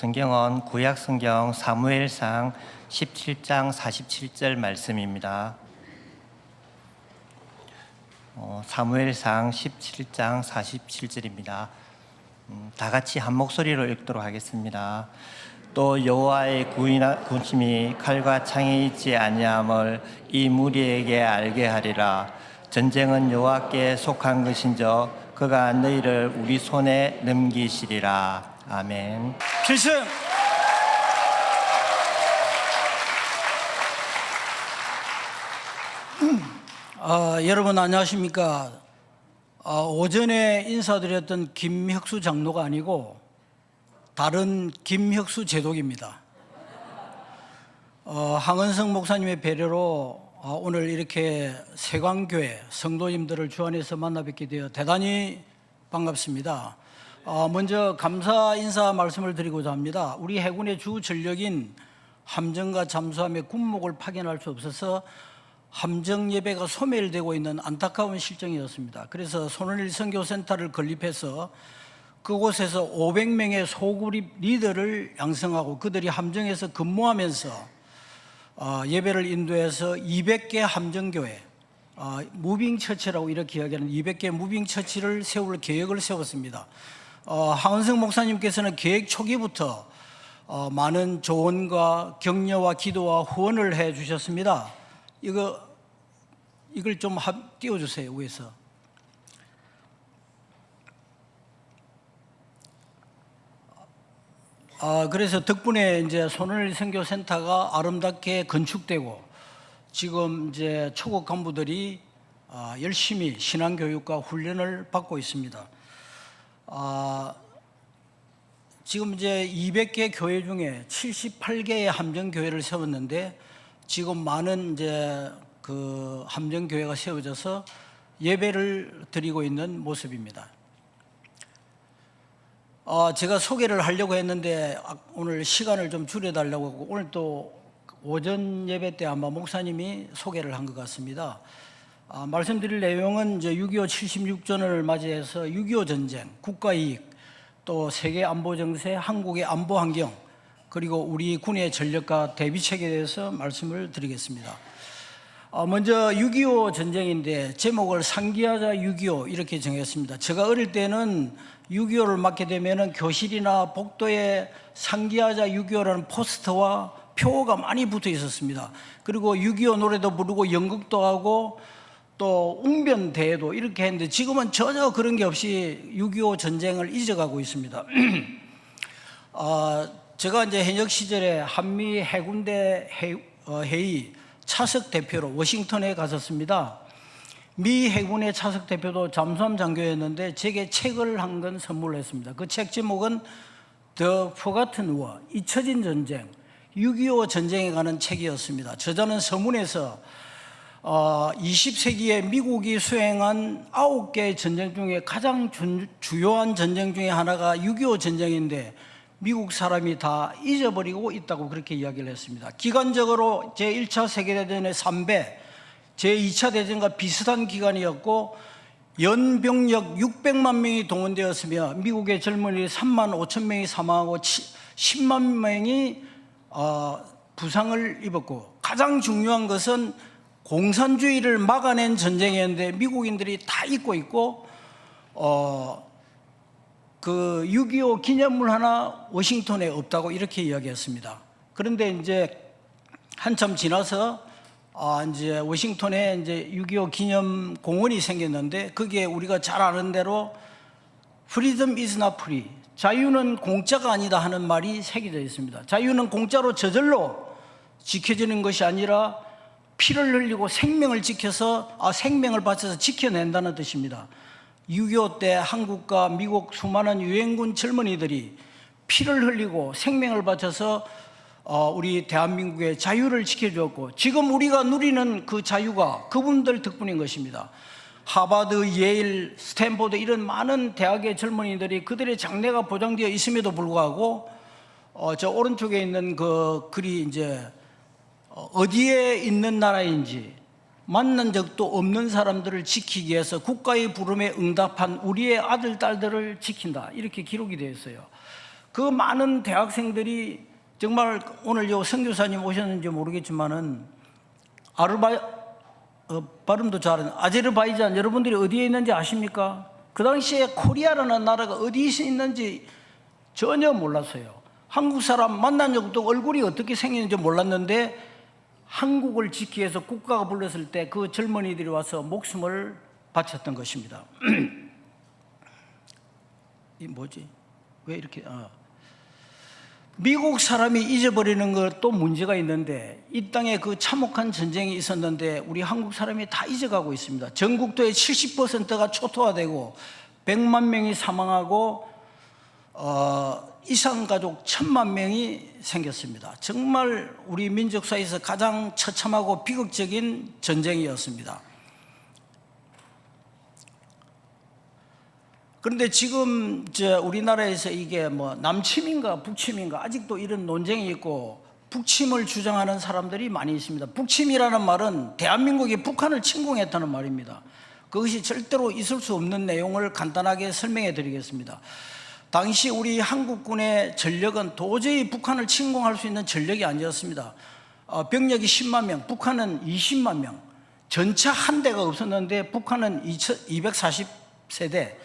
성경은 구약성경 사무엘상 17장 47절 말씀입니다. 사무엘상 17장 47절입니다. 다 같이 한 목소리로 읽도록 하겠습니다. 또 여호와의 군심이 칼과 창에 있지 아니함을 이 무리에게 알게 하리라. 전쟁은 여호와께 속한 것인저 그가 너희를 우리 손에 넘기시리라. 아멘. 필승! 여러분 안녕하십니까? 오전에 인사드렸던 김혁수 장로가 아니고 다른 김혁수 제독입니다. 황은성 목사님의 배려로 오늘 이렇게 세광교회 성도님들을 주 안에서 만나 뵙게 되어 대단히 반갑습니다. 먼저 감사 인사 말씀을 드리고자 합니다. 우리 해군의 주 전력인 함정과 잠수함의 군목을 파견할 수 없어서 함정 예배가 소멸되고 있는 안타까운 실정이었습니다. 그래서 손원일 선교센터를 건립해서 그곳에서 500명의 소그룹 리더를 양성하고 그들이 함정에서 근무하면서 예배를 인도해서 200개 함정교회, 무빙처치라고 이렇게 이야기하는 200개 무빙처치를 세울 계획을 세웠습니다. 황은성 목사님께서는 계획 초기부터 많은 조언과 격려와 기도와 후원을 해 주셨습니다. 이걸 좀 띄워주세요, 위에서. 그래서 덕분에 이제 손원일 선교센터가 아름답게 건축되고 지금 이제 초급 간부들이 열심히 신앙교육과 훈련을 받고 있습니다. 지금 이제 200개 교회 중에 78개의 함정교회를 세웠는데 지금 많은 이제 그 함정교회가 세워져서 예배를 드리고 있는 모습입니다. 제가 소개를 하려고 했는데 오늘 시간을 좀 줄여달라고 하고 오늘 또 오전 예배 때 아마 목사님이 소개를 한 것 같습니다. 말씀드릴 내용은 이제 6.25 76전을 맞이해서 6.25 전쟁, 국가이익, 또 세계 안보 정세, 한국의 안보 환경, 그리고 우리 군의 전력과 대비책에 대해서 말씀을 드리겠습니다. 먼저 6.25 전쟁인데 제목을 상기하자 6.25 이렇게 정했습니다. 제가 어릴 때는 6.25를 맞게 되면 교실이나 복도에 상기하자 6.25라는 포스터와 표가 많이 붙어 있었습니다. 그리고 6.25 노래도 부르고 연극도 하고 또 웅변대회도 이렇게 했는데 지금은 전혀 그런 게 없이 6.25 전쟁을 잊어가고 있습니다. 제가 이제 현역 시절에 한미 해군대 회의 차석 대표로 워싱턴에 갔었습니다. 미 해군의 차석 대표도 잠수함 장교였는데 제게 책을 한 권 선물했습니다. 그 책 제목은 The Forgotten War, 잊혀진 전쟁, 6.25 전쟁에 관한 책이었습니다. 저자는 서문에서 20세기에 미국이 수행한 9개의 전쟁 중에 가장 주요한 전쟁 중에 하나가 6.25 전쟁인데 미국 사람이 다 잊어버리고 있다고 그렇게 이야기를 했습니다. 기간적으로 제1차 세계대전의 3배, 제2차 대전과 비슷한 기간이었고 연병력 600만 명이 동원되었으며 미국의 젊은이 3만 5천 명이 사망하고 10만 명이 부상을 입었고 가장 중요한 것은 공산주의를 막아낸 전쟁이었는데 미국인들이 다 잊고 있고 그 6.25 기념물 하나 워싱턴에 없다고 이렇게 이야기했습니다. 그런데 이제 한참 지나서 이제 워싱턴에 이제 6.25 기념 공원이 생겼는데 거기에 우리가 잘 아는 대로 Freedom is not free, 자유는 공짜가 아니다 하는 말이 새겨져 있습니다. 자유는 공짜로 저절로 지켜지는 것이 아니라 피를 흘리고 생명을 지켜서 생명을 바쳐서 지켜낸다는 뜻입니다. 6.25 때 한국과 미국 수많은 유엔군 젊은이들이 피를 흘리고 생명을 바쳐서 우리 대한민국의 자유를 지켜주었고 지금 우리가 누리는 그 자유가 그분들 덕분인 것입니다. 하버드, 예일, 스탠포드 이런 많은 대학의 젊은이들이 그들의 장래가 보장되어 있음에도 불구하고 저 오른쪽에 있는 그 글이 이제 어디에 있는 나라인지 만난 적도 없는 사람들을 지키기 위해서 국가의 부름에 응답한 우리의 아들, 딸들을 지킨다 이렇게 기록이 되어 있어요. 그 많은 대학생들이 정말 오늘 요 선교사님 오셨는지 모르겠지만은 발음도 잘하는 아제르바이잔, 여러분들이 어디에 있는지 아십니까? 그 당시에 코리아라는 나라가 어디에 있는지 전혀 몰랐어요. 한국 사람 만난 적도 얼굴이 어떻게 생겼는지 몰랐는데 한국을 지키기 위해서 국가가 불렀을 때 그 젊은이들이 와서 목숨을 바쳤던 것입니다. 이 뭐지? 왜 이렇게 미국 사람이 잊어버리는 것도 문제가 있는데 이 땅에 그 참혹한 전쟁이 있었는데 우리 한국 사람이 다 잊어가고 있습니다. 전국도의 70%가 초토화되고 100만 명이 사망하고 이산가족 1000만 명이 생겼습니다. 정말 우리 민족사에서 가장 처참하고 비극적인 전쟁이었습니다. 그런데 지금 우리나라에서 이게 뭐 남침인가 북침인가 아직도 이런 논쟁이 있고 북침을 주장하는 사람들이 많이 있습니다. 북침이라는 말은 대한민국이 북한을 침공했다는 말입니다. 그것이 절대로 있을 수 없는 내용을 간단하게 설명해 드리겠습니다. 당시 우리 한국군의 전력은 도저히 북한을 침공할 수 있는 전력이 아니었습니다. 병력이 10만 명, 북한은 20만 명, 전차 한 대가 없었는데 북한은 240세대.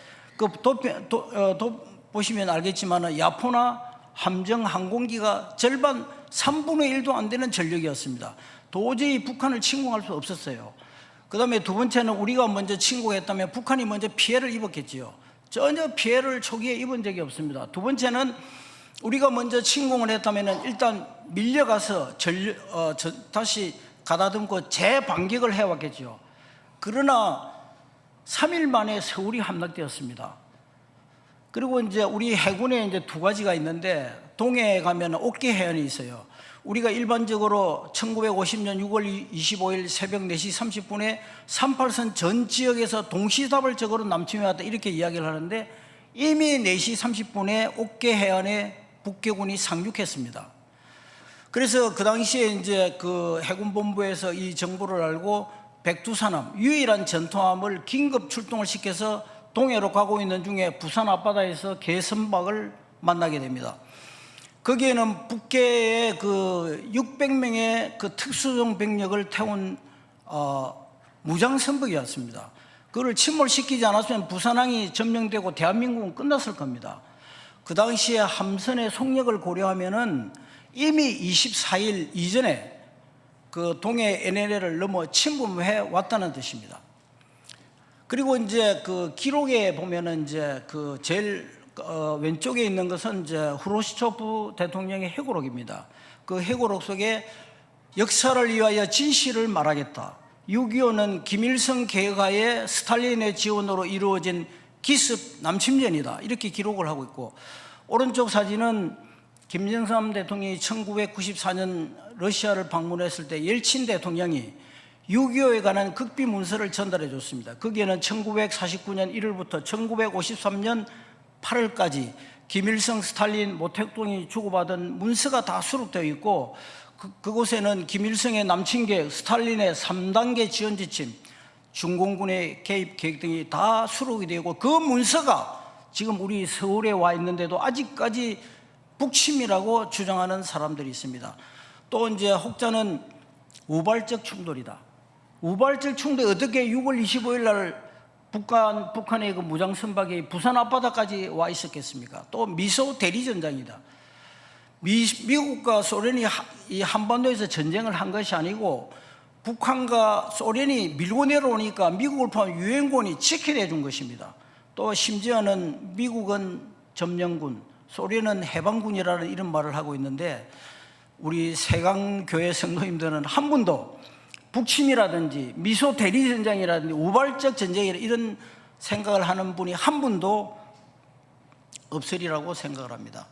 보시면 알겠지만 야포나 함정 항공기가 절반 3분의 1도 안 되는 전력이었습니다. 도저히 북한을 침공할 수 없었어요. 그 다음에 두 번째는 우리가 먼저 침공했다면 북한이 먼저 피해를 입었겠지요. 전혀 피해를 초기에 입은 적이 없습니다. 두 번째는 우리가 먼저 침공을 했다면 일단 밀려가서 다시 가다듬고 재반격을 해왔겠죠. 그러나 3일 만에 서울이 함락되었습니다. 그리고 이제 우리 해군에 이제 두 가지가 있는데 동해에 가면 옥계 해안이 있어요. 우리가 일반적으로 1950년 6월 25일 새벽 4시 30분에 38선 전 지역에서 동시다발적으로 남침해왔다 이렇게 이야기를 하는데 이미 4시 30분에 옥계 해안에 북괴군이 상륙했습니다. 그래서 그 당시에 이제 그 해군본부에서 이 정보를 알고 백두산함, 유일한 전투함을 긴급 출동을 시켜서 동해로 가고 있는 중에 부산 앞바다에서 개선박을 만나게 됩니다. 거기에는 북계의 그 600명의 그 특수종 병력을 태운 무장선박이었습니다. 그걸 침몰시키지 않았으면 부산항이 점령되고 대한민국은 끝났을 겁니다. 그 당시에 함선의 속력을 고려하면은 이미 24일 이전에 그 동해 NLL을 넘어 침범해 왔다는 뜻입니다. 그리고 이제 그 기록에 보면은 이제 그 제일 왼쪽에 있는 것은 이제 후르시초프 대통령의 회고록입니다. 그 회고록 속에 역사를 위하여 진실을 말하겠다. 6.25는 김일성 개혁하에 스탈린의 지원으로 이루어진 기습 남침전이다. 이렇게 기록을 하고 있고 오른쪽 사진은 김정삼 대통령이 1994년 러시아를 방문했을 때 옐친 대통령이 6.25에 관한 극비 문서를 전달해 줬습니다. 거기에는 1949년 1월부터 1953년 8월까지 김일성, 스탈린, 모택동이 주고받은 문서가 다 수록되어 있고 그곳에는 김일성의 남침계획, 스탈린의 3단계 지원지침, 중공군의 개입 계획 등이 다 수록이 되고 그 문서가 지금 우리 서울에 와 있는데도 아직까지 북침이라고 주장하는 사람들이 있습니다. 또 이제 혹자는 우발적 충돌이다. 우발적 충돌이 어떻게 6월 25일 날 북한의 그 무장선박이 부산 앞바다까지 와 있었겠습니까? 또 미소 대리전장이다. 미국과 소련이 이 한반도에서 전쟁을 한 것이 아니고 북한과 소련이 밀고 내려오니까 미국을 포함한 유엔군이 지켜내 준 것입니다. 또 심지어는 미국은 점령군, 소련은 해방군이라는 이런 말을 하고 있는데 우리 세강교회 성도님들은 한 분도 북침이라든지 미소 대리전장이라든지 우발적 전쟁이라 이런 생각을 하는 분이 한 분도 없으리라고 생각을 합니다.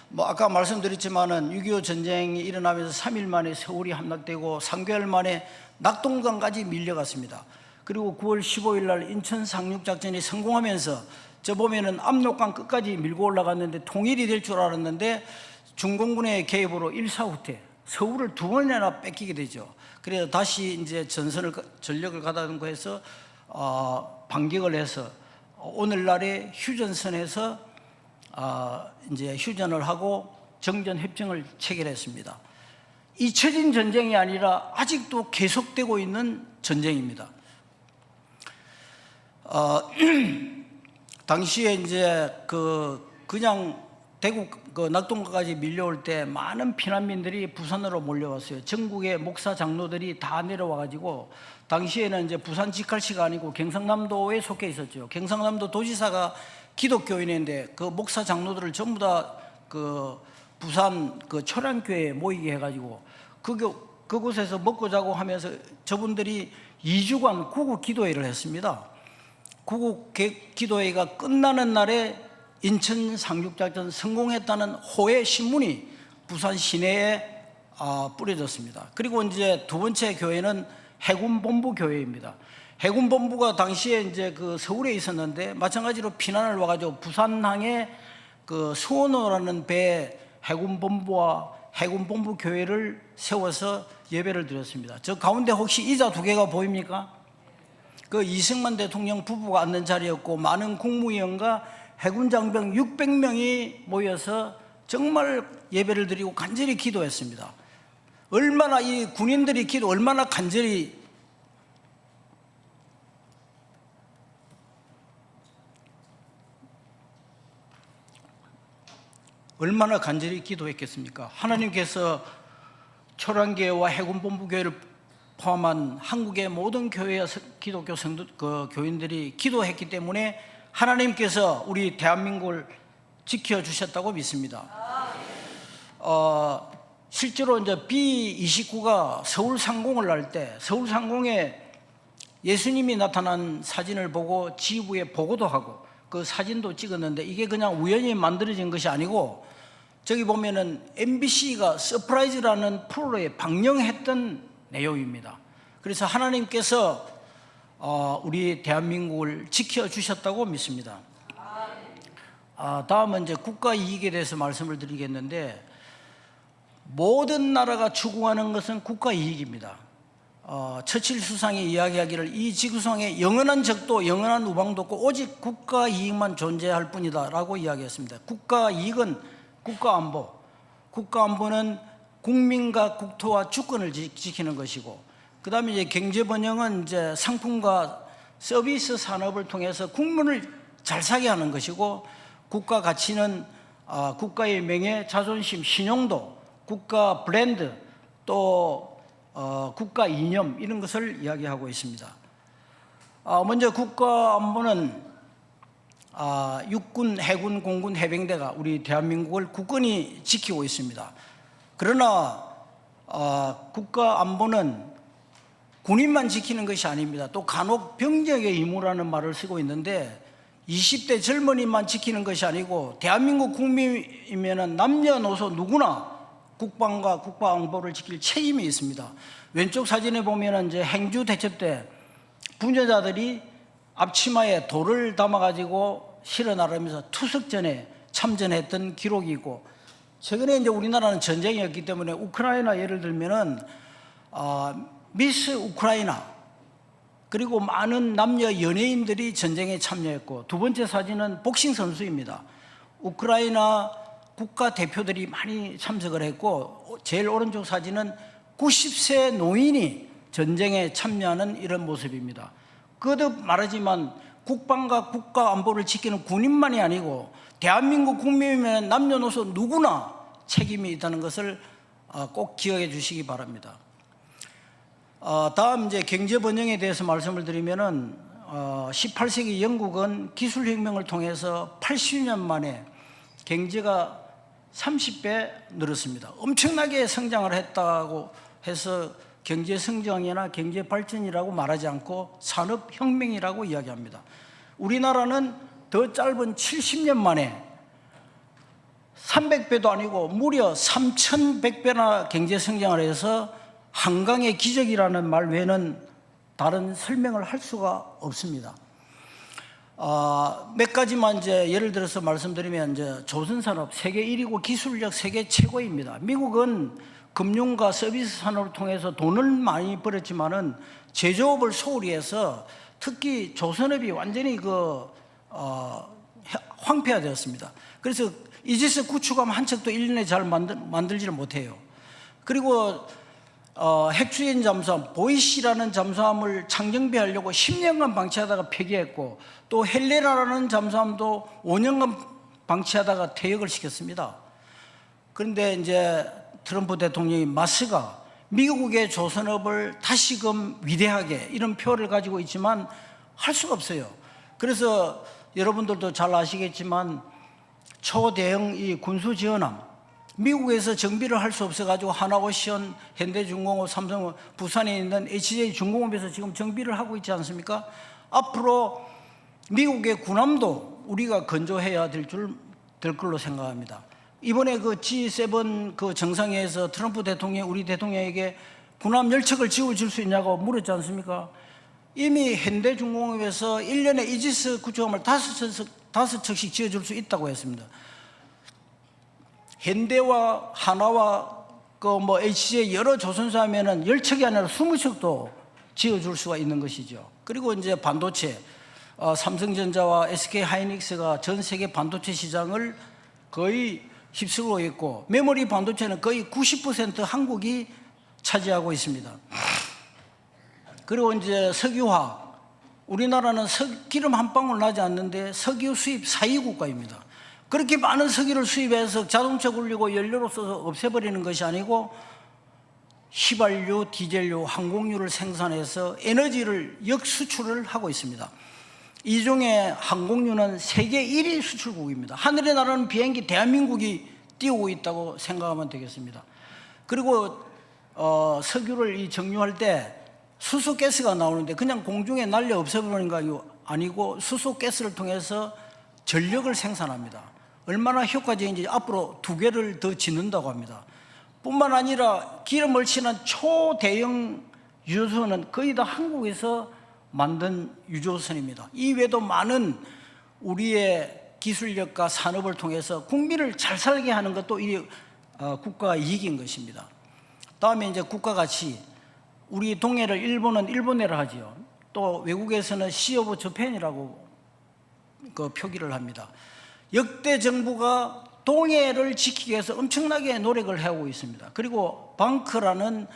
뭐 아까 말씀드렸지만은 6.25 전쟁이 일어나면서 3일 만에 서울이 함락되고 3개월 만에 낙동강까지 밀려갔습니다. 그리고 9월 15일 날 인천 상륙작전이 성공하면서 저 보면은 압록강 끝까지 밀고 올라갔는데 통일이 될 줄 알았는데 중공군의 개입으로 일사후퇴, 서울을 두 번이나 뺏기게 되죠. 그래서 다시 이제 전력을 가다듬고 해서 반격을 해서 오늘날의 휴전선에서 이제 휴전을 하고 정전 협정을 체결했습니다. 잊혀진 전쟁이 아니라 아직도 계속되고 있는 전쟁입니다. 당시에 이제 그냥 대구 낙동강까지 밀려올 때 많은 피난민들이 부산으로 몰려왔어요. 전국의 목사 장로들이 다 내려와가지고 당시에는 이제 부산 직할시가 아니고 경상남도에 속해 있었죠. 경상남도 도지사가 기독교인인데 그 목사 장로들을 전부 다 부산 초량교회에 모이게 해가지고 그곳에서 먹고 자고 하면서 저분들이 2주간 구국 기도회를 했습니다. 구국 기도회가 끝나는 날에 인천 상륙작전 성공했다는 호의 신문이 부산 시내에 뿌려졌습니다. 그리고 이제 두 번째 교회는 해군본부 교회입니다. 해군본부가 당시에 이제 서울에 있었는데 마찬가지로 피난을 와가지고 부산항에 수원호라는 배에 해군본부와 해군본부 교회를 세워서 예배를 드렸습니다. 저 가운데 혹시 이자 두 개가 보입니까? 이승만 대통령 부부가 앉는 자리였고 많은 국무위원과 해군 장병 600명이 모여서 정말 예배를 드리고 간절히 기도했습니다. 얼마나 이 군인들이 얼마나 간절히 기도했겠습니까? 하나님께서 초량교회와 해군본부교회를 포함한 한국의 모든 교회와 기독교 교인들이 기도했기 때문에 하나님께서 우리 대한민국을 지켜주셨다고 믿습니다. 실제로 이제 B29가 서울 상공을 할 때 서울 상공에 예수님이 나타난 사진을 보고 지휘부에 보고도 하고 그 사진도 찍었는데 이게 그냥 우연히 만들어진 것이 아니고 저기 보면은 MBC가 서프라이즈라는 프로에 방영했던 내용입니다. 그래서 하나님께서 우리 대한민국을 지켜주셨다고 믿습니다. 다음은 이제 국가 이익에 대해서 말씀을 드리겠는데 모든 나라가 추구하는 것은 국가 이익입니다. 처칠 수상이 이야기하기를 이 지구상에 영원한 적도 영원한 우방도 없고 오직 국가 이익만 존재할 뿐이다 라고 이야기했습니다. 국가 이익은 국가 안보, 국가 안보는 국민과 국토와 주권을 지키는 것이고, 그 다음에 이제 경제 번영은 이제 상품과 서비스 산업을 통해서 국민을 잘 사게 하는 것이고, 국가 가치는 국가의 명예, 자존심, 신용도, 국가 브랜드, 또 국가 이념 이런 것을 이야기하고 있습니다. 먼저 국가 안보는 육군, 해군, 공군, 해병대가 우리 대한민국을 굳건히 지키고 있습니다. 그러나 국가 안보는 군인만 지키는 것이 아닙니다. 또 간혹 병력의 의무라는 말을 쓰고 있는데 20대 젊은이만 지키는 것이 아니고 대한민국 국민이면 남녀노소 누구나 국방과 국가 안보를 지킬 책임이 있습니다. 왼쪽 사진에 보면 이제 행주 대첩 때 부녀자들이 앞치마에 돌을 담아가지고 실어 나르면서 투석전에 참전했던 기록이 있고, 최근에 이제 우리나라는 전쟁이었기 때문에 우크라이나 예를 들면은 미스 우크라이나 그리고 많은 남녀 연예인들이 전쟁에 참여했고, 두 번째 사진은 복싱 선수입니다. 우크라이나 국가 대표들이 많이 참석을 했고, 제일 오른쪽 사진은 90세 노인이 전쟁에 참여하는 이런 모습입니다. 거듭 말하지만 국방과 국가 안보를 지키는 군인만이 아니고 대한민국 국민이면 남녀노소 누구나 책임이 있다는 것을 꼭 기억해 주시기 바랍니다. 다음 이제 경제 번영에 대해서 말씀을 드리면은 18세기 영국은 기술혁명을 통해서 80년 만에 경제가 30배 늘었습니다. 엄청나게 성장을 했다고 해서 경제 성장이나 경제 발전이라고 말하지 않고 산업혁명이라고 이야기합니다. 우리나라는 더 짧은 70년 만에 300배도 아니고 무려 3100배나 경제 성장을 해서 한강의 기적이라는 말 외에는 다른 설명을 할 수가 없습니다. 몇 가지만 이제 예를 들어서 말씀드리면 이제 조선산업 세계 1위고 기술력 세계 최고입니다. 미국은 금융과 서비스 산업을 통해서 돈을 많이 벌었지만은 제조업을 소홀히 해서 특히 조선업이 완전히 황폐화되었습니다. 그래서 이지스 구축함 한 척도 1년에 잘 만들지를 못해요. 그리고 핵추진 잠수함 보이시라는 잠수함을 창정비하려고 10년간 방치하다가 폐기했고, 또 헬레나라는 잠수함도 5년간 방치하다가 퇴역을 시켰습니다. 그런데 이제 트럼프 대통령이 마스가 미국의 조선업을 다시금 위대하게 이런 표를 가지고 있지만 할 수가 없어요. 그래서 여러분들도 잘 아시겠지만 초대형 이 군수지원함, 미국에서 정비를 할 수 없어가지고 하나오션, 현대중공업, 삼성, 부산에 있는 HJ중공업에서 지금 정비를 하고 있지 않습니까? 앞으로 미국의 군함도 우리가 건조해야 될 걸로 생각합니다. 이번에 그 G7 그 정상회에서 트럼프 대통령이 우리 대통령에게 군함 10척을 지어줄 수 있냐고 물었지 않습니까? 이미 현대중공업에서 1년에 이지스 구축함을 5척씩 지어줄 수 있다고 했습니다. 현대와 하나와 그 HJ 여러 조선사 하면은 10척이 아니라 20척도 지어줄 수가 있는 것이죠. 그리고 이제 반도체, 삼성전자와 SK 하이닉스가 전 세계 반도체 시장을 거의 휩쓸고 있고, 메모리 반도체는 거의 90% 한국이 차지하고 있습니다. 그리고 이제 석유화학, 우리나라는 기름 한 방울 나지 않는데 석유 수입 4위 국가입니다. 그렇게 많은 석유를 수입해서 자동차 굴리고 연료로 써서 없애버리는 것이 아니고 휘발유, 디젤유, 항공유를 생산해서 에너지를 역수출을 하고 있습니다. 이 중에 항공유는 세계 1위 수출국입니다. 하늘에 나르는 비행기 대한민국이 띄우고 있다고 생각하면 되겠습니다. 그리고 석유를 정유할 때 수소가스가 나오는데 그냥 공중에 날려 없애버리는 거 아니고 수소가스를 통해서 전력을 생산합니다. 얼마나 효과적인지 앞으로 2개를 더 짓는다고 합니다. 뿐만 아니라 기름을 치는 초대형 유조선은 거의 다 한국에서 만든 유조선입니다. 이외에도 많은 우리의 기술력과 산업을 통해서 국민을 잘 살게 하는 것도 이 국가 이익인 것입니다. 다음에 이제 국가 가치, 우리 동해를 일본은 일본해라 하지요. 또 외국에서는 시 오브 저펜이라고 그 표기를 합니다. 역대 정부가 동해를 지키기 위해서 엄청나게 노력을 해오고 있습니다. 그리고 방크라는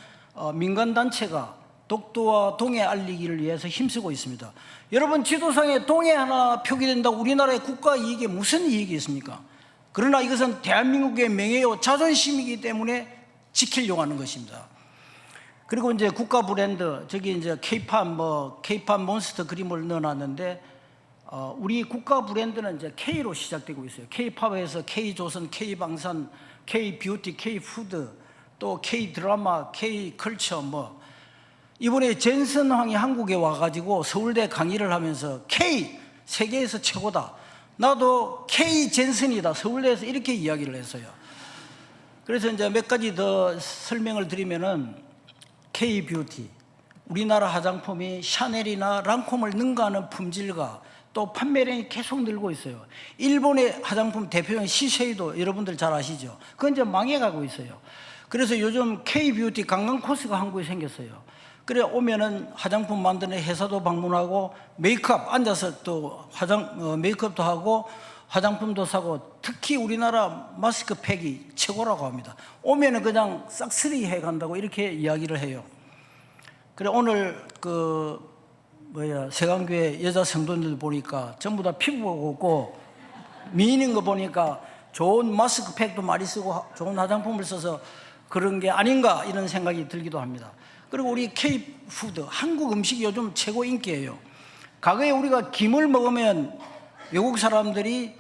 민간단체가 독도와 동해 알리기를 위해서 힘쓰고 있습니다. 여러분, 지도상에 동해 하나 표기된다고 우리나라의 국가 이익에 무슨 이익이 있습니까? 그러나 이것은 대한민국의 명예요 자존심이기 때문에 지키려고 하는 것입니다. 그리고 이제 국가 브랜드, 저기 이제 K-팝 몬스터 그림을 넣어놨는데, 우리 국가 브랜드는 이제 K로 시작되고 있어요. K-팝에서 K-조선, K-방산, K-뷰티, K-푸드, 또 K-드라마, K-컬처 이번에 젠슨 황이 한국에 와가지고 서울대 강의를 하면서 K, 세계에서 최고다. 나도 K 젠슨이다. 서울대에서 이렇게 이야기를 했어요. 그래서 이제 몇 가지 더 설명을 드리면은 K-뷰티, 우리나라 화장품이 샤넬이나 랑콤을 능가하는 품질과 또 판매량이 계속 늘고 있어요. 일본의 화장품 대표인 시세이도 여러분들 잘 아시죠? 그건 이제 망해가고 있어요. 그래서 요즘 K-뷰티 관광 코스가 한국에 생겼어요. 그래 오면은 화장품 만드는 회사도 방문하고 메이크업 앉아서 또 메이크업도 하고 화장품도 사고, 특히 우리나라 마스크팩이 최고라고 합니다. 오면은 그냥 싹쓸이 해 간다고 이렇게 이야기를 해요. 그래 오늘 세강교회 여자 성도님들 보니까 전부 다 피부가 없고 미인인 거 보니까 좋은 마스크팩도 많이 쓰고 좋은 화장품을 써서 그런 게 아닌가 이런 생각이 들기도 합니다. 그리고 우리 K-푸드, 한국 음식이 요즘 최고 인기예요. 과거에 우리가 김을 먹으면 외국 사람들이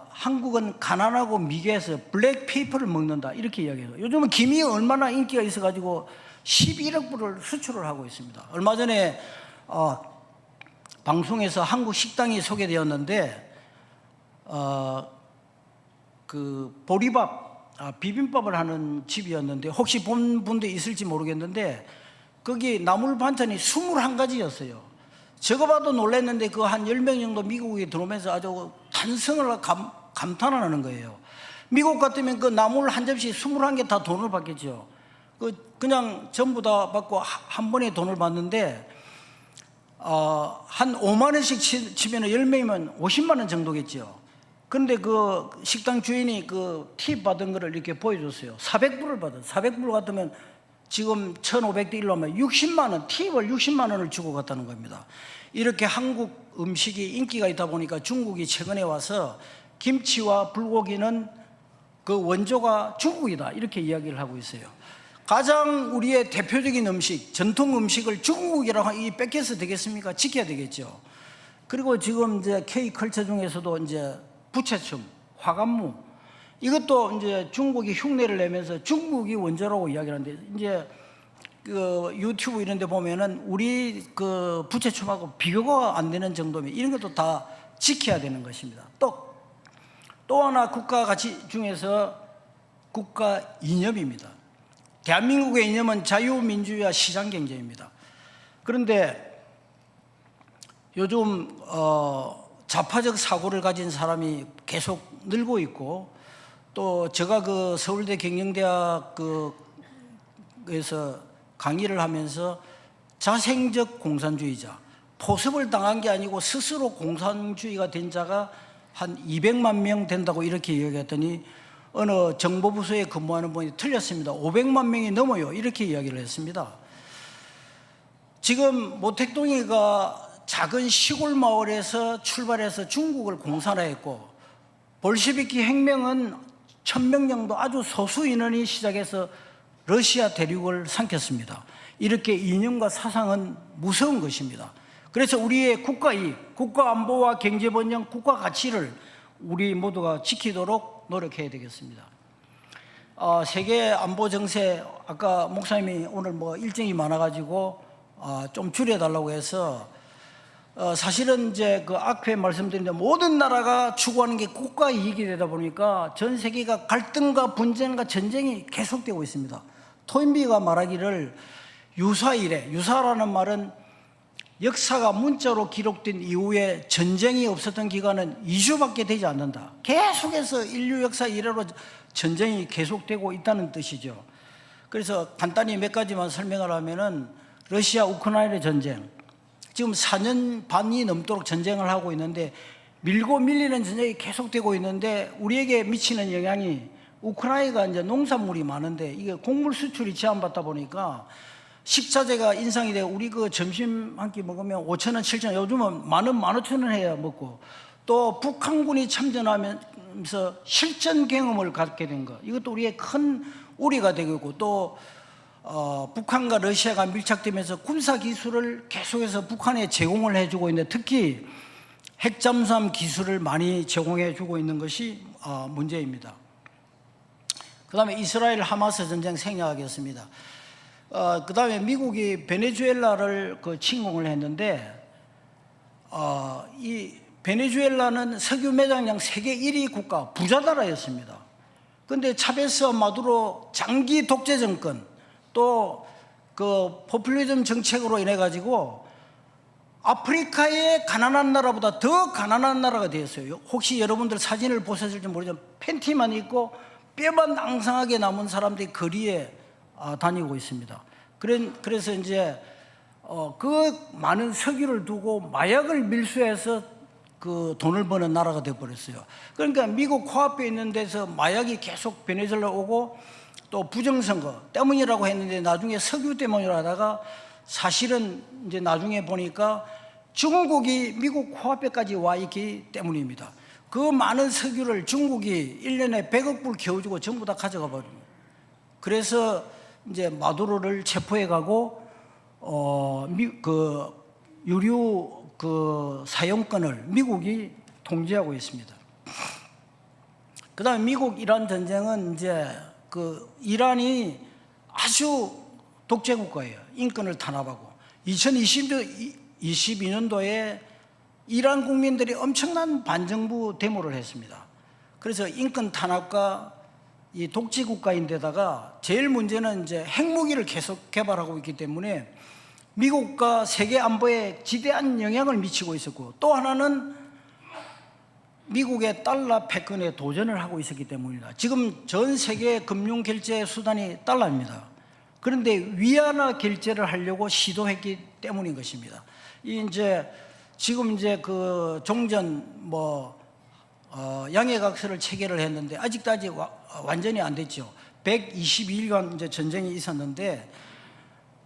한국은 가난하고 미개해서 블랙페이퍼를 먹는다 이렇게 이야기해요. 요즘은 김이 얼마나 인기가 있어가지고 11억 불을 수출을 하고 있습니다. 얼마 전에 방송에서 한국 식당이 소개되었는데 그 보리밥, 비빔밥을 하는 집이었는데 혹시 본 분도 있을지 모르겠는데 거기 나물 반찬이 21가지였어요. 저거 봐도 놀랐는데 그 한 10명 정도 미국에 들어오면서 아주 탄성을 감탄하는 거예요. 미국 같으면 그 나물 한 접시 21개 다 돈을 받겠죠. 그냥 전부 다 받고 한 번에 돈을 받는데 한 5만 원씩 치면 10명이면 50만 원 정도겠죠. 그런데 그 식당 주인이 그 팁 받은 거를 이렇게 보여줬어요. 400불을 받아. 400불 같으면 지금 1,500대 1로 하면 60만 원, 팁을 60만 원을 주고 갔다는 겁니다. 이렇게 한국 음식이 인기가 있다 보니까 중국이 최근에 와서 김치와 불고기는 그 원조가 중국이다, 이렇게 이야기를 하고 있어요. 가장 우리의 대표적인 음식, 전통 음식을 중국이라고 뺏겨서 되겠습니까? 지켜야 되겠죠. 그리고 지금 이제 K컬처 중에서도 이제 부채춤, 화관무, 이것도 이제 중국이 흉내를 내면서 중국이 원조라고 이야기를 하는데, 이제 그 유튜브 이런 데 보면은 우리 그 부채춤하고 비교가 안 되는 정도면 이런 것도 다 지켜야 되는 것입니다. 또 하나 국가 가치 중에서 국가 이념입니다. 대한민국의 이념은 자유민주주의와 시장경제입니다. 그런데 요즘 좌파적 사고를 가진 사람이 계속 늘고 있고, 또 제가 그 서울대 경영대학 그에서 강의를 하면서 자생적 공산주의자, 포섭을 당한 게 아니고 스스로 공산주의가 된 자가 한 200만 명 된다고 이렇게 이야기했더니 어느 정보부서에 근무하는 분이 틀렸습니다. 500만 명이 넘어요, 이렇게 이야기를 했습니다. 지금 모택동이가 작은 시골 마을에서 출발해서 중국을 공산화했고, 볼셰비키 혁명은 1000명 정도 아주 소수 인원이 시작해서 러시아 대륙을 삼켰습니다. 이렇게 이념과 사상은 무서운 것입니다. 그래서 우리의 국가이익, 국가안보와 경제번영, 국가 가치를 우리 모두가 지키도록 노력해야 되겠습니다. 세계 안보 정세, 아까 목사님이 오늘 뭐 일정이 많아가지고 좀 줄여달라고 해서 사실은 이제 그 앞에 말씀드린 모든 나라가 추구하는 게 국가 이익이 되다 보니까 전 세계가 갈등과 분쟁과 전쟁이 계속되고 있습니다. 토인비가 말하기를 유사이래, 유사라는 말은 역사가 문자로 기록된 이후에 전쟁이 없었던 기간은 2주밖에 되지 않는다. 계속해서 인류 역사 이래로 전쟁이 계속되고 있다는 뜻이죠. 그래서 간단히 몇 가지만 설명을 하면은 러시아 우크라이나 전쟁, 지금 4년 반이 넘도록 전쟁을 하고 있는데 밀고 밀리는 전쟁이 계속되고 있는데 우리에게 미치는 영향이, 우크라이나가 이제 농산물이 많은데 이게 곡물 수출이 제한받다 보니까 식자재가 인상이 되고, 우리 그 점심 한 끼 먹으면 5,000원, 7,000원, 요즘은 10,000원, 15,000원 해야 먹고, 또 북한군이 참전하면서 실전 경험을 갖게 된 것, 이것도 우리의 큰 우려가 되고 있고, 또 북한과 러시아가 밀착되면서 군사 기술을 계속해서 북한에 제공을 해주고 있는데, 특히 핵잠수함 기술을 많이 제공해주고 있는 것이 문제입니다. 그 다음에 이스라엘 하마스 전쟁 생략하겠습니다. 그 다음에 미국이 베네수엘라를 침공을 했는데, 이 베네수엘라는 석유 매장량 세계 1위 국가, 부자 나라였습니다. 그런데 차베스와 마두로 장기 독재 정권, 또 그 포퓰리즘 정책으로 인해 가지고 아프리카의 가난한 나라보다 더 가난한 나라가 되었어요. 혹시 여러분들 사진을 보셨을지 모르지만 팬티만 입고 뼈만 낭상하게 남은 사람들이 거리에 다니고 있습니다. 그래서 이제 그 많은 석유를 두고 마약을 밀수해서 그 돈을 버는 나라가 되어버렸어요. 그러니까 미국 코앞에 있는 데서 마약이 계속 베네수엘라 오고, 또 부정선거 때문이라고 했는데 나중에 석유 때문이라 하다가 사실은 이제 나중에 보니까 중국이 미국 코앞에까지 와 있기 때문입니다. 그 많은 석유를 중국이 1년에 100억 불 겨우주고 전부 다 가져가 버립니다. 그래서 이제 마두로를 체포해 가고 그 유류 그 사용권을 미국이 통제하고 있습니다. 그다음에 미국 이란 전쟁은 이제 그 이란이 아주 독재 국가예요. 인권을 탄압하고 2022년도에 이란 국민들이 엄청난 반정부 데모를 했습니다. 그래서 인권 탄압과 이 독재 국가인데다가 제일 문제는 이제 핵무기를 계속 개발하고 있기 때문에 미국과 세계 안보에 지대한 영향을 미치고 있었고, 또 하나는 미국의 달러 패권에 도전을 하고 있었기 때문이다. 지금 전 세계 금융 결제 수단이 달러입니다. 그런데 위안화 결제를 하려고 시도했기 때문인 것입니다. 이제 지금 이제 그 종전 양해각서를 체결을 했는데 아직도 완전히 안 됐죠. 122일간 이제 전쟁이 있었는데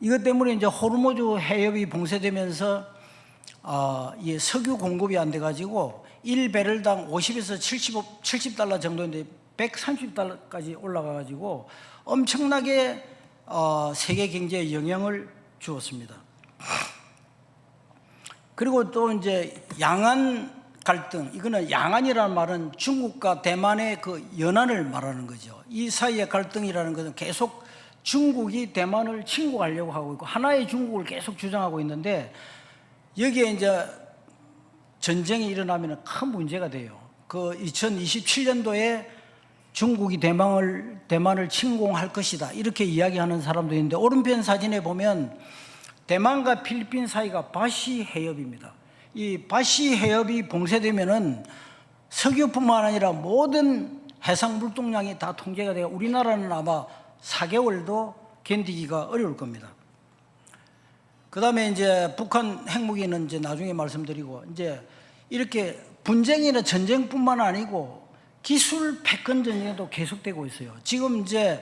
이것 때문에 이제 호르무즈 해협이 봉쇄되면서 이 석유 공급이 안 돼가지고 1배럴당 50에서 70달러 정도인데 130달러까지 올라가가지고 엄청나게 세계 경제에 영향을 주었습니다. 그리고 또 이제 양안 갈등, 이거는 양안이라는 말은 중국과 대만의 그 연안을 말하는 거죠. 이 사이의 갈등이라는 것은 계속 중국이 대만을 침공하려고 하고 있고 하나의 중국을 계속 주장하고 있는데 여기에 이제 전쟁이 일어나면 큰 문제가 돼요. 그 2027년도에 중국이 대만을 침공할 것이다 이렇게 이야기하는 사람도 있는데 오른편 사진에 보면 대만과 필리핀 사이가 바시 해협입니다. 이 바시 해협이 봉쇄되면은 석유뿐만 아니라 모든 해상 물동량이 다 통제가 되고 우리나라는 아마 4개월도 견디기가 어려울 겁니다. 그 다음에 이제 북한 핵무기는 이제 나중에 말씀드리고 이제 이렇게 분쟁이나 전쟁뿐만 아니고 기술 패권 전쟁도 계속되고 있어요. 지금 이제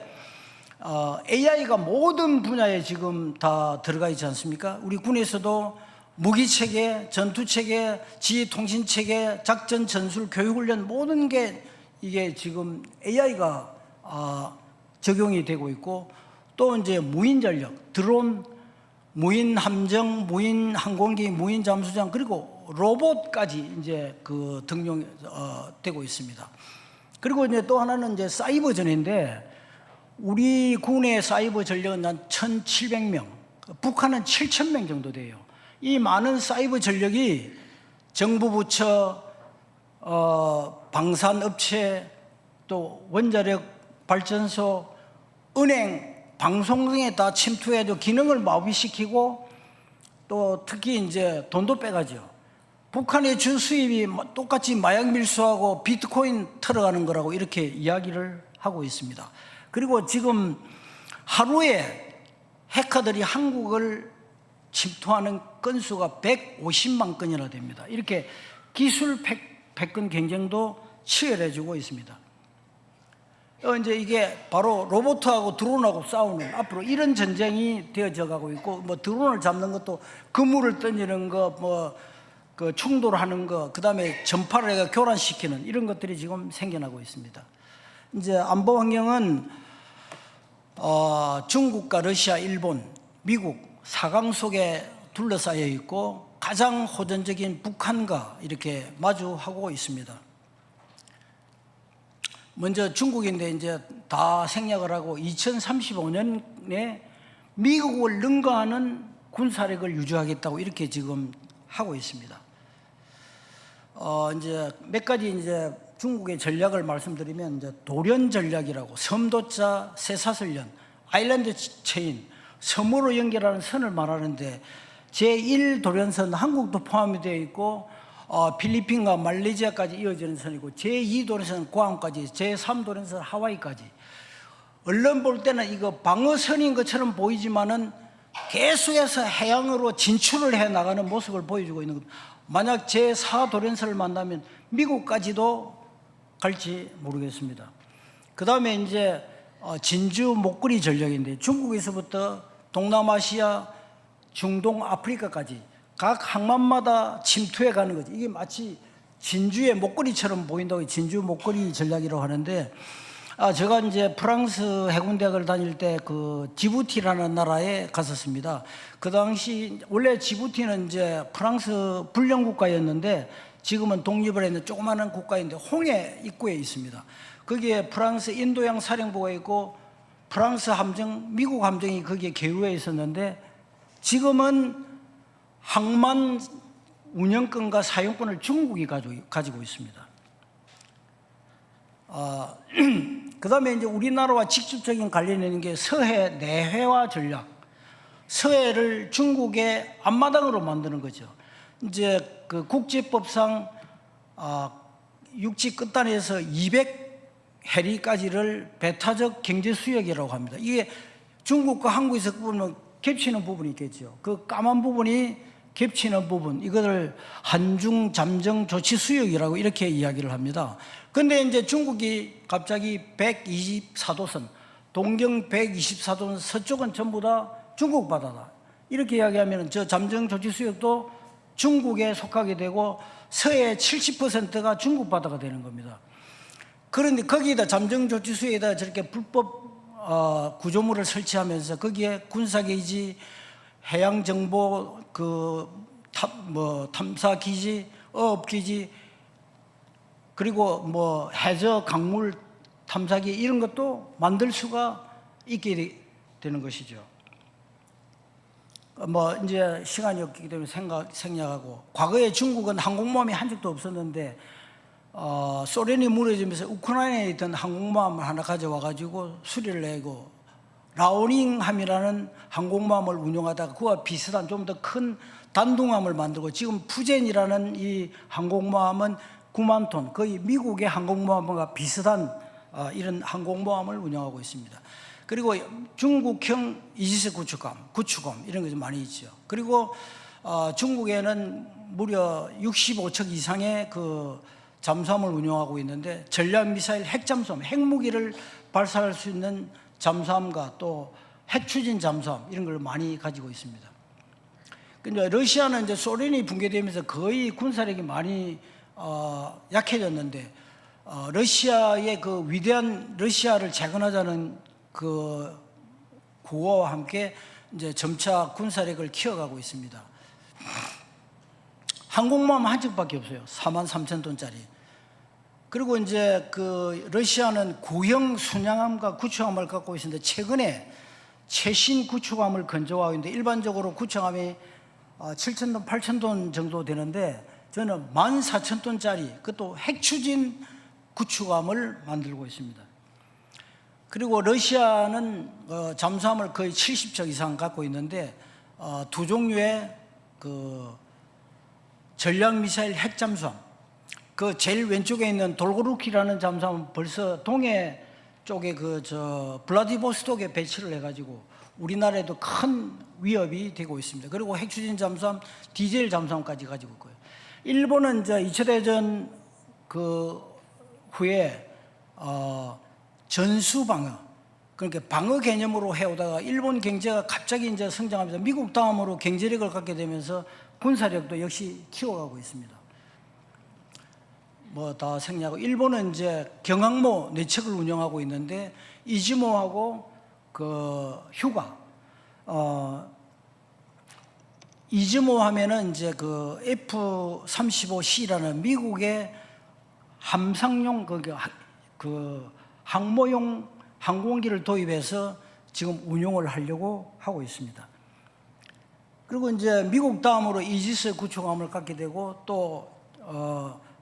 AI가 모든 분야에 지금 다 들어가 있지 않습니까? 우리 군에서도 무기체계, 전투체계, 지휘통신체계, 작전, 전술, 교육훈련 모든 게 이게 지금 AI가 적용이 되고 있고 또 이제 무인전력, 드론, 무인함정, 무인항공기, 무인잠수장 그리고 로봇까지 이제 그 등용되고 있습니다. 그리고 이제 또 하나는 이제 사이버 전인데 우리 군의 사이버 전력은 한 1,700명, 북한은 7,000명 정도 돼요. 이 많은 사이버 전력이 정부 부처, 방산업체, 또 원자력 발전소, 은행, 방송 등에 다 침투해서 기능을 마비시키고 또 특히 이제 돈도 빼가죠. 북한의 주 수입이 똑같이 마약 밀수하고 비트코인 털어가는 거라고 이렇게 이야기를 하고 있습니다. 그리고 지금 하루에 해커들이 한국을 침투하는 건수가 150만 건이나 됩니다. 이렇게 기술 패권 경쟁도 치열해지고 있습니다. 이제 이게 바로 로봇하고 드론하고 싸우는 앞으로 이런 전쟁이 되어져 가고 있고 드론을 잡는 것도 그물을 던지는 거 그 충돌하는 거 그다음에 전파를 해가 교란시키는 이런 것들이 지금 생겨나고 있습니다. 이제 안보 환경은 중국과 러시아, 일본, 미국 4강 속에 둘러싸여 있고 가장 호전적인 북한과 이렇게 마주하고 있습니다. 먼저 중국인데 이제 다 생략을 하고 2035년에 미국을 능가하는 군사력을 유지하겠다고 이렇게 지금 하고 있습니다. 이제 몇 가지 이제 중국의 전략을 말씀드리면 이제 도련 전략이라고 섬도자, 쇠사슬연, 아일랜드 체인, 섬으로 연결하는 선을 말하는데 제1 도련선 한국도 포함이 되어 있고 필리핀과 말레이시아까지 이어지는 선이고 제2 도련선 구암까지, 제3 도련선 하와이까지. 언론 볼 때는 이거 방어선인 것처럼 보이지만은 계속해서 해양으로 진출을 해 나가는 모습을 보여주고 있는 겁니다. 만약 제4 도련선을 만나면 미국까지도 갈지 모르겠습니다. 그 다음에 이제 진주 목걸이 전략인데 중국에서부터 동남아시아, 중동, 아프리카까지 각 항만마다 침투해 가는 거지. 이게 마치 진주의 목걸이처럼 보인다고 진주 목걸이 전략이라고 하는데 제가 이제 프랑스 해군대학을 다닐 때 그 지부티라는 나라에 갔었습니다. 그 당시 원래 지부티는 이제 프랑스 불령 국가였는데 지금은 독립을 했는 조그마한 국가인데 홍해 입구에 있습니다. 거기에 프랑스 인도양 사령부가 있고 프랑스 함정, 미국 함정이 거기에 계류해 있었는데 지금은 항만 운영권과 사용권을 중국이 가지고 있습니다. 그 다음에 이제 우리나라와 직접적인 관련이 있는 게 서해 내해화 전략. 서해를 중국의 앞마당으로 만드는 거죠. 이제 그 국제법상 육지 끝단에서 200해리까지를 배타적 경제 수역이라고 합니다. 이게 중국과 한국에서 보면 겹치는 부분이 있겠죠. 그 까만 부분이 겹치는 부분, 이거를 한중 잠정 조치 수역이라고 이렇게 이야기를 합니다. 근데 이제 중국이 갑자기 124도선, 동경 124도선 서쪽은 전부 다 중국 바다다, 이렇게 이야기하면 저 잠정 조치 수역도 중국에 속하게 되고 서해 70%가 중국 바다가 되는 겁니다. 그런데 거기에다 잠정 조치 수역에다 저렇게 불법 구조물을 설치하면서 거기에 군사게이지, 해양정보 탐사기지, 어업기지, 그리고 뭐 해저 강물 탐사기, 이런 것도 만들 수가 있게 되는 것이죠. 뭐 이제 시간이 없기 때문에 생략하고, 과거에 중국은 항공모함이 한 적도 없었는데 소련이 무너지면서 우크라이나에 있던 항공모함을 하나 가져와 가지고 수리를 내고 라오닝함이라는 항공모함을 운용하다가 그와 비슷한 좀 더 큰 단둥함을 만들고, 지금 푸젠이라는 이 항공모함은 9만 톤, 거의 미국의 항공모함과 비슷한 이런 항공모함을 운영하고 있습니다. 그리고 중국형 이지스 구축함 이런 게 좀 많이 있죠. 그리고 중국에는 무려 65척 이상의 그 잠수함을 운영하고 있는데, 전략미사일 핵잠수함, 핵무기를 발사할 수 있는 잠수함과 또 핵추진 잠수함, 이런 걸 많이 가지고 있습니다. 근데 러시아는 이제 소련이 붕괴되면서 거의 군사력이 많이 약해졌는데, 러시아의 그 위대한 러시아를 재건하자는 그 구호와 함께 이제 점차 군사력을 키워가고 있습니다. 항공모함 한 척밖에 없어요. 43,000톤짜리. 그리고 이제 그 러시아는 구형 순양함과 구축함을 갖고 있는데, 최근에 최신 구축함을 건조하고 있는데, 일반적으로 구축함이 7,000톤, 8,000톤 정도 되는데, 저는 14,000톤짜리 그것도 핵추진 구축함을 만들고 있습니다. 그리고 러시아는 잠수함을 거의 70척 이상 갖고 있는데, 두 종류의 그 전략미사일 핵잠수함, 그 제일 왼쪽에 있는 돌고루키라는 잠수함은 벌써 동해 쪽에 블라디보스톡에 배치를 해가지고 우리나라에도 큰 위협이 되고 있습니다. 그리고 핵추진 잠수함, 디젤 잠수함까지 가지고 있고요. 일본은 이제 2차 대전 그 후에 전수방어, 그러니까 방어 개념으로 해오다가 일본 경제가 갑자기 이제 성장하면서 미국 다음으로 경제력을 갖게 되면서 군사력도 역시 키워가고 있습니다. 뭐 다 생략하고, 일본은 이제 경항모 4척을 운영하고 있는데, 이즈모하고 그 휴가, 이즈모 하면은 이제 그 F-35C라는 미국의 함상용 그 항모용 항공기를 도입해서 지금 운용을 하려고 하고 있습니다. 그리고 이제 미국 다음으로 이지스 구축함을 갖게 되고, 또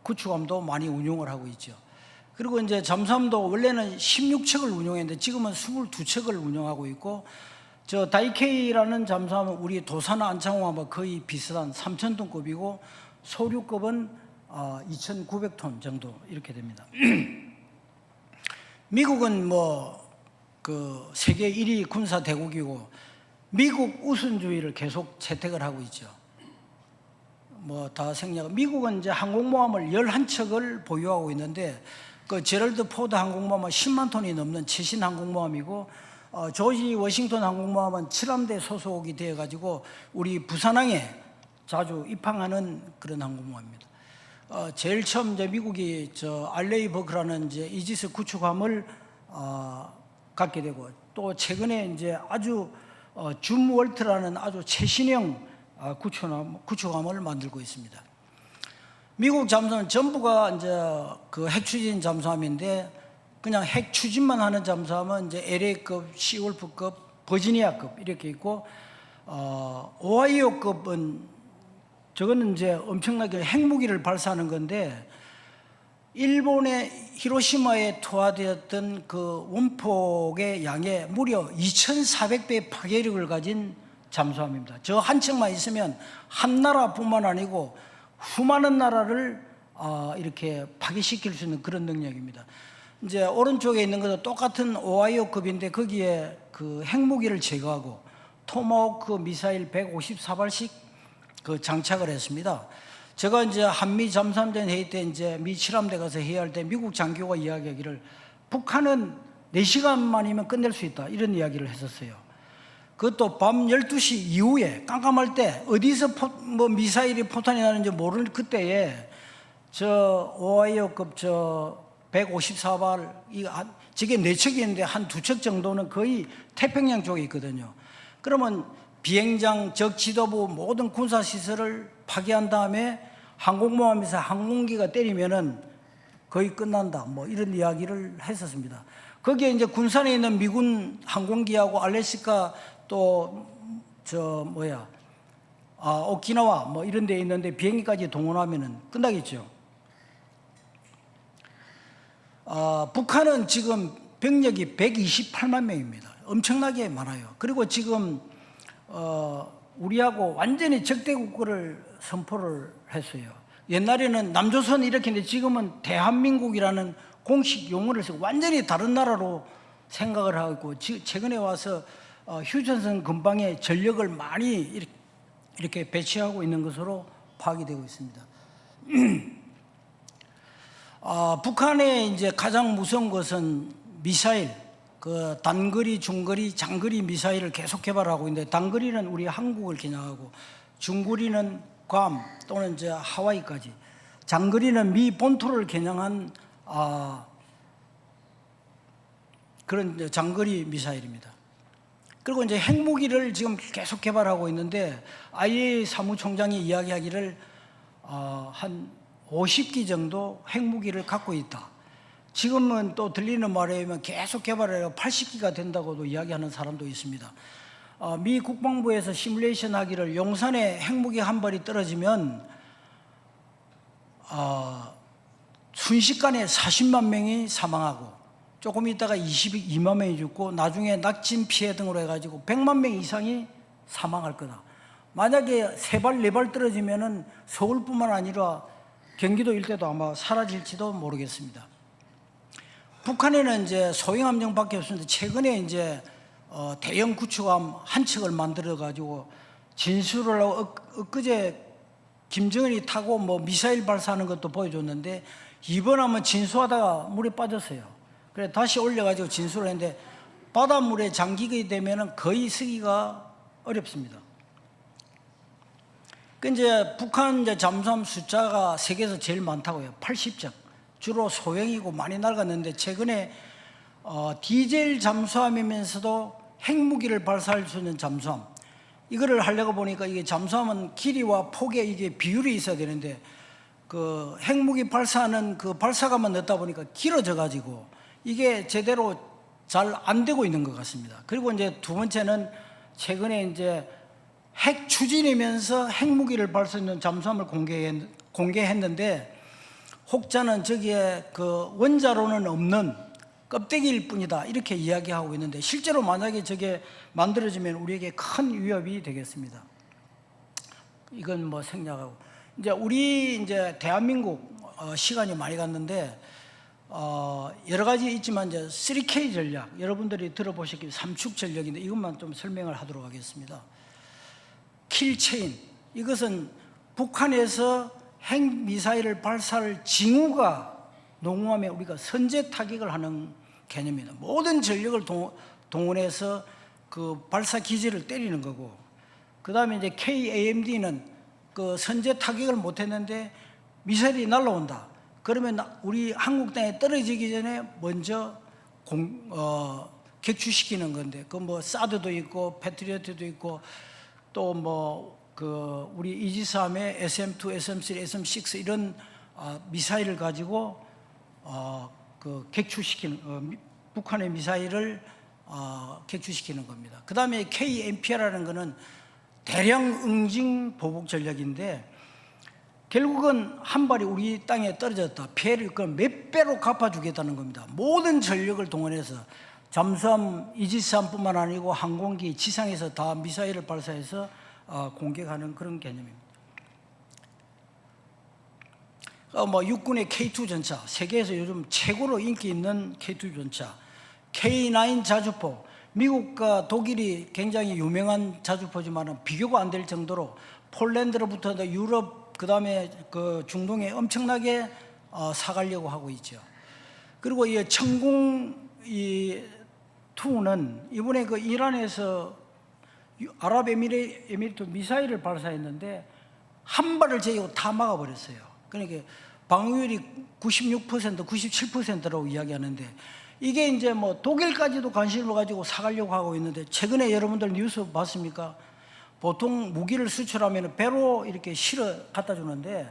구축함도 많이 운용을 하고 있죠. 그리고 이제 잠수함도 원래는 16척을 운용했는데 지금은 22척을 운영하고 있고, 저 다이케이라는 잠수함은 우리 도사나 안창호함과 거의 비슷한 3,000톤급이고, 소류급은 2,900톤 정도 이렇게 됩니다. 미국은 뭐 그 세계 1위 군사 대국이고, 미국 우선주의를 계속 채택을 하고 있죠. 뭐 다 생략. 미국은 이제 항공모함을 11척을 보유하고 있는데, 그 제럴드 포드 항공모함은 10만 톤이 넘는 최신 항공모함이고, 조지 워싱턴 항공모함은 7함대 소속이 되어가지고 우리 부산항에 자주 입항하는 그런 항공모함입니다. 제일 처음 이제 미국이 알레이 버크라는 이제 이지스 구축함을 갖게 되고, 또 최근에 이제 아주 줌 월트라는 아주 최신형 구축함을 만들고 있습니다. 미국 잠수함은 전부가 이제 그 핵추진 잠수함인데, 그냥 핵추진만 하는 잠수함은 이제 LA급, 시월프급, 버지니아급 이렇게 있고, 오하이오급은 저거는 이제 엄청나게 핵무기를 발사하는 건데, 일본의 히로시마에 투하되었던 그 원폭의 양의 무려 2,400배의 파괴력을 가진 잠수함입니다. 저 한 척만 있으면 한 나라뿐만 아니고 수많은 나라를 이렇게 파괴시킬 수 있는 그런 능력입니다. 이제 오른쪽에 있는 것도 똑같은 오하이오급인데, 거기에 그 핵무기를 제거하고 토마호크 미사일 154발씩 그 장착을 했습니다. 제가 이제 한미 잠수함전 회의 때 이제 미 칠함대 가서 회의할 때 미국 장교가 이야기하기를 북한은 4시간만이면 끝낼 수 있다 이런 이야기를 했었어요. 그것도 밤 12시 이후에 깜깜할 때 어디서 미사일이 포탄이 나는지 모르는 그때에 저 오하이오급 저 154발 저게 4척이 있는데 한 2척 정도는 거의 태평양 쪽에 있거든요. 그러면 비행장, 적 지도부 모든 군사시설을 파괴한 다음에 항공모함에서 항공기가 때리면은 거의 끝난다. 뭐 이런 이야기를 했었습니다. 거기에 이제 군산에 있는 미군 항공기하고 알래스카 또 오키나와 뭐 이런 데 있는데 비행기까지 동원하면은 끝나겠죠. 북한은 지금 병력이 128만 명입니다. 엄청나게 많아요. 그리고 지금 우리하고 완전히 적대국가를 선포를 했어요. 옛날에는 남조선 이렇게 했는데 지금은 대한민국이라는 공식 용어를 쓰고 완전히 다른 나라로 생각을 하고 있고 최근에 와서 휴전선 근방에 전력을 많이 이렇게 배치하고 있는 것으로 파악이 되고 있습니다. 북한의 이제 가장 무서운 것은 미사일, 그 단거리, 중거리, 장거리 미사일을 계속 개발하고 있는데 단거리는 우리 한국을 겨냥하고 중거리는 괌 또는 이제 하와이까지, 장거리는 미 본토를 겨냥한 그런 이제 장거리 미사일입니다. 그리고 이제 핵무기를 지금 계속 개발하고 있는데 IAEA 사무총장이 이야기하기를 한 50기 정도 핵무기를 갖고 있다. 지금은 또 들리는 말에 의하면 계속 개발해서 80기가 된다고도 이야기하는 사람도 있습니다. 미 국방부에서 시뮬레이션 하기를 용산에 핵무기 한 발이 떨어지면 순식간에 40만 명이 사망하고 조금 있다가 22만 명이 죽고 나중에 낙진 피해 등으로 해가지고 100만 명 이상이 사망할 거다. 만약에 3발, 4발 떨어지면은 서울뿐만 아니라 경기도 일대도 아마 사라질지도 모르겠습니다. 북한에는 이제 소형 함정밖에 없습니다. 최근에 이제 대형 구축함 한 척을 만들어 가지고 진수를 하고 엊그제 김정은이 타고 뭐 미사일 발사하는 것도 보여줬는데 이번 하면 진수하다가 물에 빠졌어요. 그래 다시 올려가지고 진수를 했는데 바닷물에 잠기게 되면은 거의 쓰기가 어렵습니다. 그 이제 북한 이제 잠수함 숫자가 세계에서 제일 많다고 해요. 80척. 주로 소형이고 많이 낡았는데 최근에 디젤 잠수함이면서도 핵무기를 발사할 수 있는 잠수함, 이거를 하려고 보니까 이게 잠수함은 길이와 폭에 이게 비율이 있어야 되는데 그 핵무기 발사하는 그 발사관만 넣다 보니까 길어져 가지고 이게 제대로 잘 안 되고 있는 것 같습니다. 그리고 이제 두 번째는 최근에 이제 핵 추진이면서 핵무기를 발사하는 잠수함을 공개했는데 혹자는 저기에 그 원자로는 없는 껍데기일 뿐이다 이렇게 이야기하고 있는데 실제로 만약에 저게 만들어지면 우리에게 큰 위협이 되겠습니다. 이건 뭐 생략하고 이제 우리 이제 대한민국 시간이 많이 갔는데 여러 가지 있지만 이제 3K 전략 여러분들이 들어보셨기에 삼축 전략인데 이것만 좀 설명을 하도록 하겠습니다. 킬체인, 이것은 북한에서 핵미사일을 발사할 징후가 농후하면 우리가 선제 타격을 하는 개념입니다. 모든 전력을 동원해서 그 발사 기지를 때리는 거고, 그 다음에 이제 KAMD는 그 선제 타격을 못했는데 미사일이 날라온다. 그러면 우리 한국 땅에 떨어지기 전에 먼저 격추시키는 건데, 그 뭐 사드도 있고 패트리어트도 있고 또 뭐 그 우리 이지스함의 SM2, SM3, SM6 이런 미사일을 가지고 그 격추시키는 북한의 미사일을 격추시키는 겁니다. 그 다음에 KMP라는 거는 대량 응징 보복 전략인데 결국은 한 발이 우리 땅에 떨어졌다. 피해를 몇 배로 갚아주겠다는 겁니다. 모든 전력을 동원해서 잠수함, 이지스함뿐만 아니고 항공기, 지상에서 다 미사일을 발사해서 공격하는 그런 개념입니다. 뭐 육군의 K2 전차, 세계에서 요즘 최고로 인기 있는 K2 전차, K9 자주포, 미국과 독일이 굉장히 유명한 자주포지만 비교가 안 될 정도로 폴란드로부터 유럽 그다음에 그 중동에 엄청나게 사가려고 하고 있죠. 그리고 이 천궁 이 2는 이번에 그 이란에서 아랍에미리트 미사일을 발사했는데 한 발을 제치고 다 막아버렸어요. 그러니까 방어율이 96%, 97%라고 이야기하는데 이게 이제 뭐 독일까지도 관심을 가지고 사가려고 하고 있는데 최근에 여러분들 뉴스 봤습니까? 보통 무기를 수출하면 배로 이렇게 실어 갖다 주는데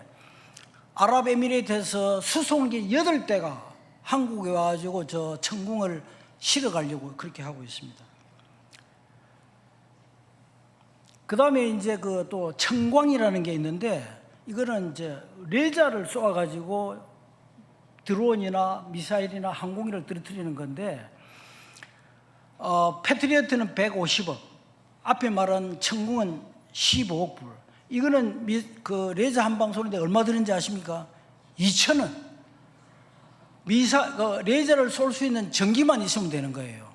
아랍에미리트에서 수송기 8대가 한국에 와가지고 저 천궁을 실어 가려고 그렇게 하고 있습니다. 그 다음에 이제 그 또 천광이라는 게 있는데 이거는 이제 레이저를 쏘아가지고 드론이나 미사일이나 항공기를 떨어뜨리는 건데 패트리어트는 150억, 앞에 말한 천궁은 15억 불. 이거는 그 레이저 한 방 쏘는데 얼마 드는지 아십니까? 2,000원. 레이저를 쏠 수 있는 전기만 있으면 되는 거예요.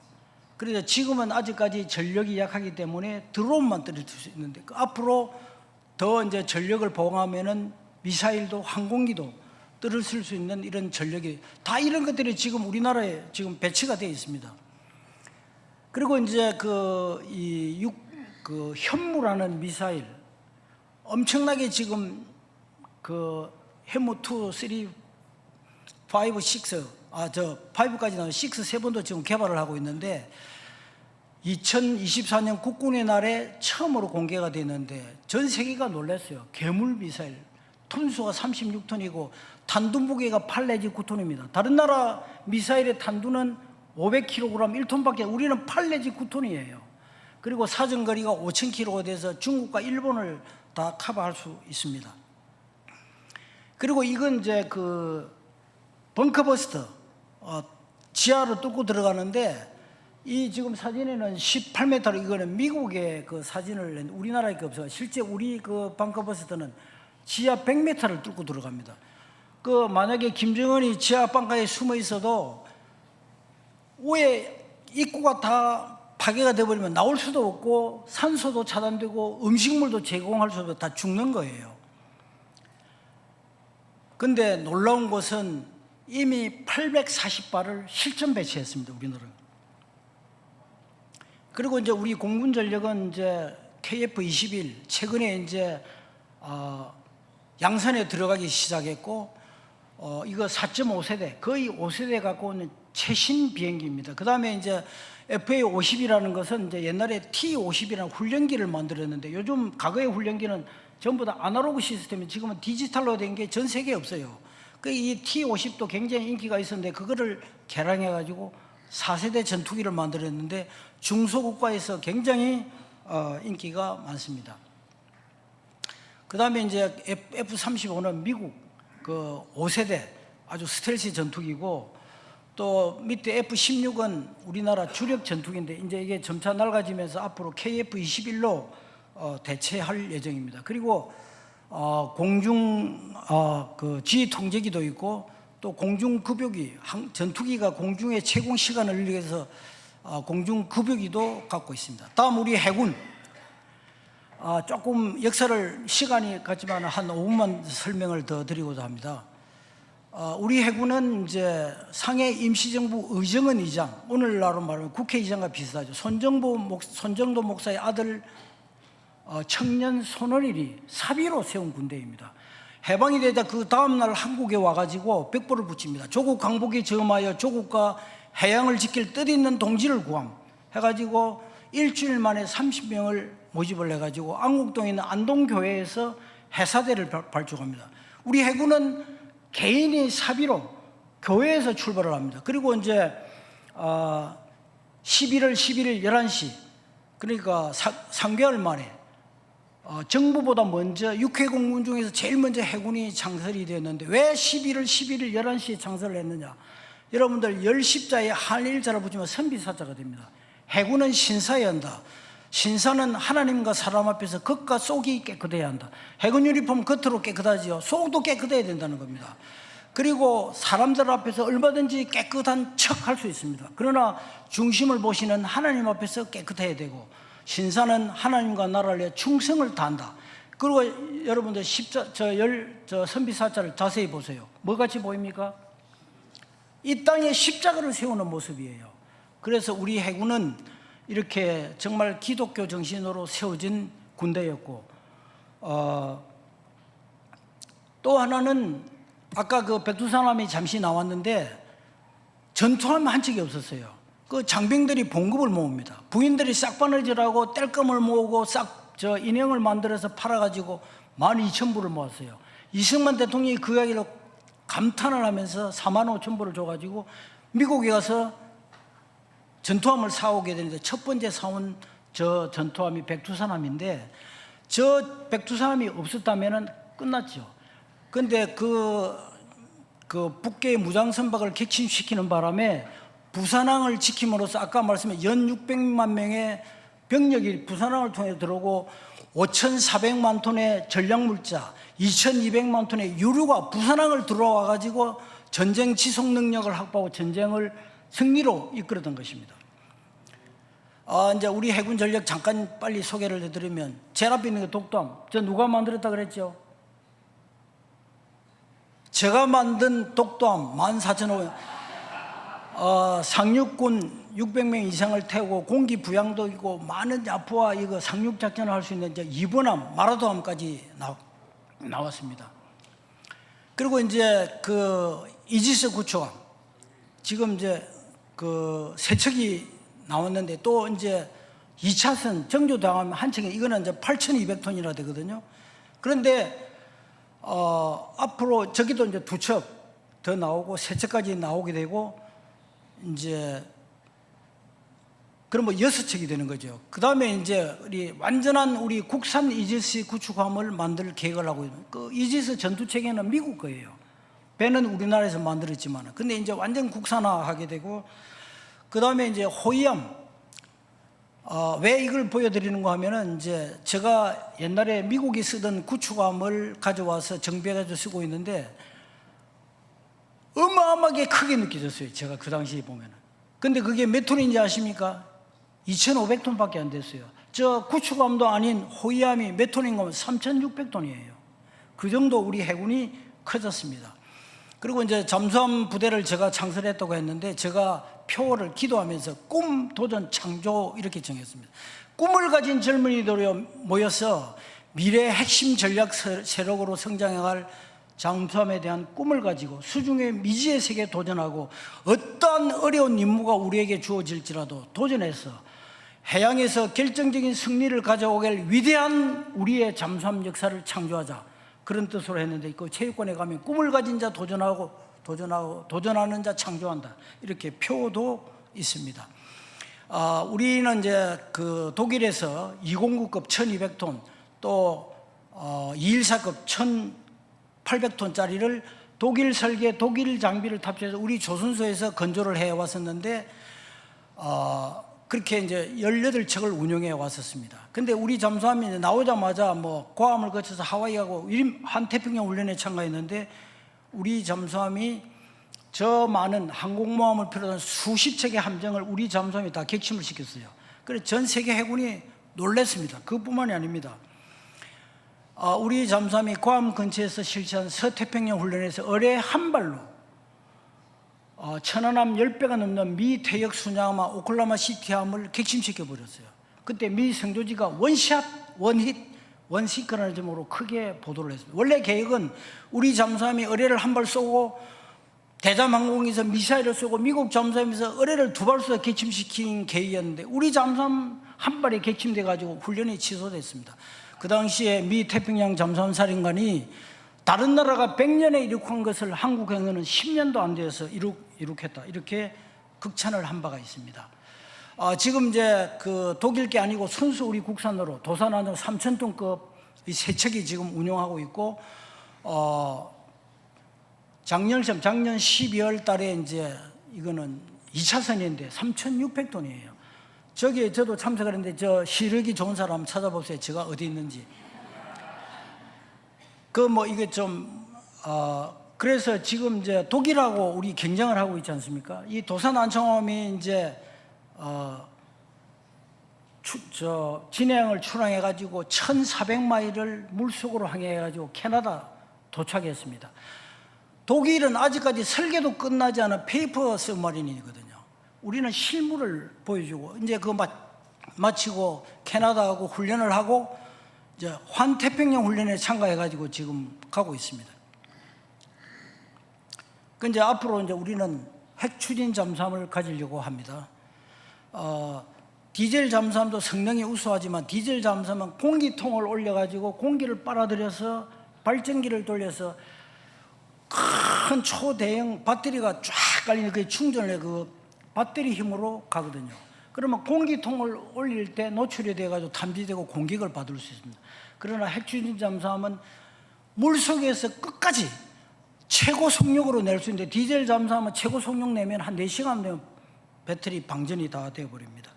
그래서 지금은 아직까지 전력이 약하기 때문에 드론만 떨어뜨릴 수 있는데 앞으로 더 이제 전력을 보강하면은 미사일도 항공기도 떨어뜨릴 수 있는 이런 전력이 다 이런 것들이 지금 우리나라에 지금 배치가 되어 있습니다. 그리고 이제 그 현무라는 미사일 엄청나게 지금 그 현무 2, 3, 5, 6 5까지 나온 6, 3번도 지금 개발을 하고 있는데 2024년 국군의 날에 처음으로 공개가 됐는데 전 세계가 놀랐어요. 괴물 미사일 톤수가 36톤이고 탄두 무게가 8 내지 9톤입니다. 다른 나라 미사일의 탄두는 500kg 1톤밖에 우리는 8 내지 9톤이에요. 그리고 사정거리가 5,000km가 돼서 중국과 일본을 다 커버할 수 있습니다. 그리고 이건 이제 그 벙커버스터 지하로 뚫고 들어가는데 이 지금 사진에는 18m로 이거는 미국의 그 사진을 낸 우리나라에 게 없어요. 실제 우리 그 벙커버스터는 지하 100m를 뚫고 들어갑니다. 그 만약에 김정은이 지하 방가에 숨어 있어도 위에 입구가 다 파괴가 되어버리면 나올 수도 없고 산소도 차단되고 음식물도 제공할 수 없고 다 죽는 거예요. 근데 놀라운 것은 이미 840발을 실전 배치했습니다. 우리나라는. 그리고 이제 우리 공군 전력은 이제 KF-21 최근에 이제 양산에 들어가기 시작했고 이거 4.5세대 거의 5세대 갖고 있는 최신 비행기입니다. 그 다음에 이제 FA-50이라는 것은 이제 옛날에 T-50이라는 훈련기를 만들었는데 요즘 과거의 훈련기는 전부 다 아날로그 시스템이 지금은 디지털로 된 게 전 세계에 없어요. 이 T-50도 굉장히 인기가 있었는데 그거를 개량해가지고 4세대 전투기를 만들었는데 중소국가에서 굉장히 인기가 많습니다. 그 다음에 이제 F-35는 미국 그 5세대 아주 스텔스 전투기고 또 밑에 F-16은 우리나라 주력 전투기인데 이제 이게 점차 낡아지면서 앞으로 KF-21로 대체할 예정입니다. 그리고 공중 그 지휘 통제기도 있고 또 공중 급유기 전투기가 공중의 채공 시간을 늘리기 위해서 공중 급유기도 갖고 있습니다. 다음 우리 해군 조금 역사를 시간이 같지만 한 5분만 설명을 더 드리고자 합니다. 우리 해군은 이제 상해 임시정부 의정은 의장, 오늘날로 말하면 국회의장과 비슷하죠. 손정도 목사의 아들 청년 손원일이 사비로 세운 군대입니다. 해방이 되자 그 다음날 한국에 와가지고 벽보를 붙입니다. 조국 강복에 저음하여 조국과 해양을 지킬 뜻 있는 동지를 구함 해가지고 일주일 만에 30명을 모집을 해가지고 안국동에 있는 안동교회에서 해사대를 발족합니다. 우리 해군은 개인이 사비로 교회에서 출발을 합니다. 그리고 이제 11월 11일 11시 그러니까 3개월 만에 정부보다 먼저 육해공군 중에서 제일 먼저 해군이 창설이 되었는데 왜 11월 11일 11시에 창설을 했느냐. 여러분들 열십자에 한일자를 붙이면 선비사자가 됩니다. 해군은 신사해야 한다. 신사는 하나님과 사람 앞에서 겉과 속이 깨끗해야 한다. 해군 유니폼 겉으로 깨끗하지요. 속도 깨끗해야 된다는 겁니다. 그리고 사람들 앞에서 얼마든지 깨끗한 척 할 수 있습니다. 그러나 중심을 보시는 하나님 앞에서 깨끗해야 되고, 신사는 하나님과 나라를 위해 충성을 다한다. 그리고 여러분들 저 선비사자를 자세히 보세요. 뭐같이 보입니까? 이 땅에 십자가를 세우는 모습이에요. 그래서 우리 해군은 이렇게 정말 기독교 정신으로 세워진 군대였고, 또 하나는 아까 그 백두산함이 잠시 나왔는데 전투함 한 척이 없었어요. 그 장병들이 봉급을 모읍니다. 부인들이 싹바느질하고 땔감을 모으고 인형을 만들어서 팔아가지고 12,000불을 모았어요. 이승만 대통령이 그 이야기로 감탄을 하면서 45,000불을 줘가지고 미국에 가서 전투함을 사오게 되는데, 첫 번째 사온 저 전투함이 백두산함인데, 저 백두산함이 없었다면 끝났죠. 근데 그 북괴의 무장선박을 객침시키는 바람에 부산항을 지킴으로써 아까 말씀한 연 600만 명의 병력이 부산항을 통해 들어오고 5,400만 톤의 전략물자, 2,200만 톤의 유류가 부산항을 들어와 가지고 전쟁 지속 능력을 확보하고 전쟁을 승리로 이끌었던 것입니다. 이제 우리 해군 전력 잠깐 빨리 소개를 해드리면, 제일 앞에 있는 게 독도함. 저 누가 만들었다 그랬죠? 제가 만든 독도함 14,500, 상륙군 600명 이상을 태우고 공기 부양도 있고 많은 야프와 이거 상륙 작전을 할 수 있는 이제 2번함 마라도함까지 나왔습니다. 그리고 이제 그 이지스 구축함, 지금 이제 그 세 척이 나왔는데, 또 이제 2차선 정조당함 한 척이, 이거는 이제 8,200톤이나 되거든요. 그런데 앞으로 저기도 이제 2척 더 나오고 3척까지 나오게 되고, 이제 그럼 뭐 6척이 되는 거죠. 그 다음에 이제 완전한 우리 국산 이지스 구축함을 만들 계획을 하고 있는, 그 이지스 전투체계는 미국 거예요. 배는 우리나라에서 만들었지만, 근데 이제 완전 국산화하게 되고, 그 다음에 이제 호위함. 왜 이걸 보여드리는가 하면은, 이제 제가 옛날에 미국이 쓰던 구축함을 가져와서 정비해가지고 쓰고 있는데 어마어마하게 크게 느껴졌어요. 제가 그 당시에 보면은. 근데 그게 몇 톤인지 아십니까? 2,500톤 밖에 안 됐어요. 저 구축함도 아닌 호위함이 몇 톤인가 하면 3,600톤이에요. 그 정도 우리 해군이 커졌습니다. 그리고 이제 잠수함 부대를 제가 창설했다고 했는데, 제가 표어를 기도하면서 꿈, 도전, 창조 이렇게 정했습니다. 꿈을 가진 젊은이들이 모여서 미래의 핵심 전략 세력으로 성장해갈 잠수함에 대한 꿈을 가지고 수중의 미지의 세계에 도전하고, 어떠한 어려운 임무가 우리에게 주어질지라도 도전해서 해양에서 결정적인 승리를 가져오길 위대한 우리의 잠수함 역사를 창조하자, 그런 뜻으로 했는데, 그 체육관에 가면 꿈을 가진 자 도전하는 자 창조한다, 이렇게 표도 있습니다. 우리는 이제 그 독일에서 209급 1,200톤, 또 214급 1,800톤짜리를 독일 설계, 독일 장비를 탑재해서 우리 조선소에서 건조를 해 왔었는데, 그렇게 이제 18척을 운영해 왔었습니다. 근데 우리 잠수함이 이제 나오자마자 뭐 고함을 거쳐서 하와이 가고 한 태평양 훈련에 참가했는데, 우리 잠수함이 저 많은 항공모함을 필요한 수십 척의 함정을 우리 잠수함이 다 객침을 시켰어요. 그래서 전 세계 해군이 놀랐습니다. 그뿐만이 아닙니다. 우리 잠수함이 괌 근처에서 실시한 서태평양 훈련에서 어뢰 한 발로 천안함 10배가 넘는 미 퇴역 순양함 오클라마 시티함을 객침시켜 버렸어요. 그때 미 성조지가 원샷, 원싱크라는 점으로 크게 보도를 했습니다. 원래 계획은 우리 잠수함이 어뢰를 한 발 쏘고 대잠항공에서 미사일을 쏘고 미국 잠수함에서 어뢰를 2발 쏘아 객침시키는 계획이었는데, 우리 잠수함 한 발에 객침돼 가지고 훈련이 취소됐습니다. 그 당시에 미 태평양 잠수함 사령관이 다른 나라가 100년에 이룩한 것을 한국 행정은 10년도 안 되어서 이룩했다, 이렇게 극찬을 한 바가 있습니다. 지금 이제 그 독일 게 아니고 순수 우리 국산으로 도산항 3,000톤급 이 세 척이 지금 운영하고 있고, 작년 12월 달에 이제 이거는 2차선인데 3,600톤이에요. 저기에 저도 참석을 했는데, 저 시력이 좋은 사람 찾아보세요. 제가 어디 있는지. 이게 좀 그래서 지금 이제 독일하고 우리 경쟁을 하고 있지 않습니까? 이 도산 안창호함이 이제 진해양을 출항해가지고 1,400마일을 물속으로 항해해가지고 캐나다 도착했습니다. 독일은 아직까지 설계도 끝나지 않은 페이퍼 서브마린이거든요. 우리는 실물을 보여주고 이제 그거 마치고 캐나다하고 훈련을 하고 이제 환태평양 훈련에 참가해가지고 지금 가고 있습니다. 그 이제 앞으로 이제 우리는 핵 추진 잠수함을 가지려고 합니다. 디젤 잠수함도 성능이 우수하지만 디젤 잠수함은 공기통을 올려가지고 공기를 빨아들여서 발전기를 돌려서 큰 초대형 배터리가 쫙 깔리는 그 충전을 해 그 배터리 힘으로 가거든요. 그러면 공기통을 올릴 때 노출이 돼가지고 탐지되고 공격을 받을 수 있습니다. 그러나 핵추진 잠수함은 물속에서 끝까지 최고 속력으로 낼 수 있는데 디젤 잠수함은 최고 속력 내면 한 4시간 되면 배터리 방전이 다 되어버립니다.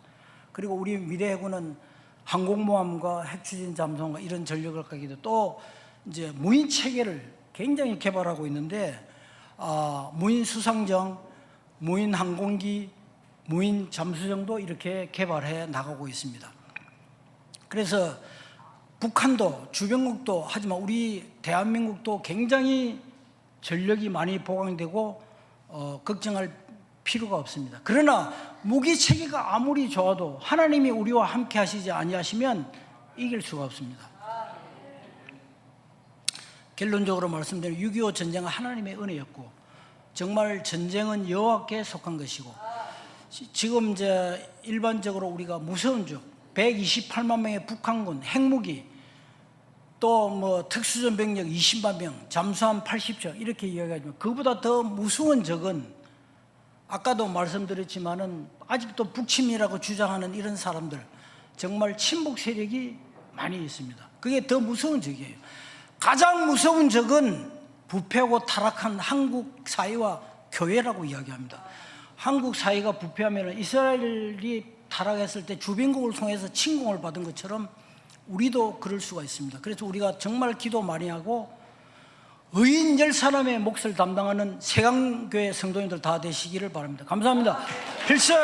그리고 우리 미래 해군은 항공모함과 핵추진 잠수함과 이런 전력을 가기도 또 이제 무인 체계를 굉장히 개발하고 있는데 무인 수상정, 무인 항공기, 무인 잠수정도 이렇게 개발해 나가고 있습니다. 그래서 북한도 주변국도 하지만 우리 대한민국도 굉장히 전력이 많이 보강되고 걱정할 필요가 없습니다. 그러나 무기 체계가 아무리 좋아도 하나님이 우리와 함께 하시지 아니하시면 이길 수가 없습니다. 결론적으로 말씀드리면 6.25 전쟁은 하나님의 은혜였고 정말 전쟁은 여호와께 속한 것이고 지금 이제 일반적으로 우리가 무서운 적 128만 명의 북한군 핵무기 또 뭐 특수전 병력 20만 명 잠수함 80척 이렇게 이야기하지만 그보다 더 무서운 적은 아까도 말씀드렸지만은 아직도 북침이라고 주장하는 이런 사람들 정말 친북 세력이 많이 있습니다. 그게 더 무서운 적이에요. 가장 무서운 적은 부패하고 타락한 한국 사회와 교회라고 이야기합니다. 한국 사회가 부패하면 이스라엘이 타락했을 때 주변국을 통해서 침공을 받은 것처럼 우리도 그럴 수가 있습니다. 그래서 우리가 정말 기도 많이 하고 의인 10사람의 몫을 담당하는 세강교회 성도님들 다 되시기를 바랍니다. 감사합니다. 필승!